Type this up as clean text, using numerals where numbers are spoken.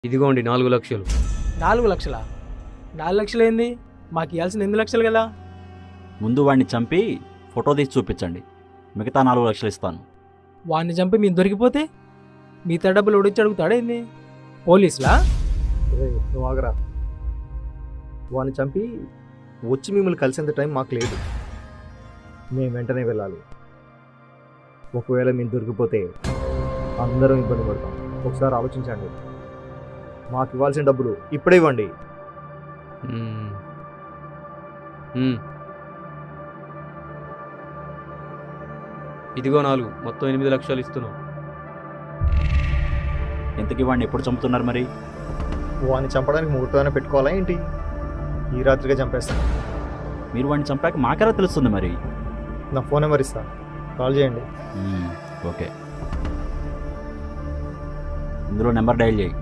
ఇదిగోండి 4 లక్షలు. 4 లక్షలా? 4 లక్షలు ఏంది? మాకు ఇవ్వాల్సిన 8 లక్షలు కదా. ముందు వాడిని చంపి ఫోటో తీసి చూపించండి, మిగతా 4 లక్షలు ఇస్తాను. వాడిని చంపి మీరు దొరికిపోతే మిగతా డబ్బులు ఉడిచి అడుగుతాడా ఏంది? పోలీసులా? నువ్వు ఆగరా. వాడిని చంపి వచ్చి మిమ్మల్ని కలిసేంత టైం మాకు లేదు. మేము వెంటనే వెళ్ళాలి. ఒకవేళ మేము దొరికిపోతే అందరం ఇబ్బంది పడతాం. ఒకసారి ఆలోచించండి. మాకు ఇవ్వాల్సిన డబ్బులు ఇప్పుడే ఇవ్వండి. మ్మ్. మ్మ్. ఇదిగో 4, మొత్తం 8 లక్షలు ఇస్తున్నాం. ఇంతకీ వాడిని ఎప్పుడు చంపుతున్నారు మరి? వాడిని చంపడానికి ముహూర్తమైనా పెట్టుకోవాలా ఏంటి? ఈ రాత్రిగా చంపేస్తాను. మీరు వాడిని చంపాక మాకెలా తెలుస్తుంది మరి? నా ఫోన్ నెంబర్ ఇస్తా, కాల్ చేయండి. ఓకే, ఇందులో నెంబర్ డయల్ చేయి.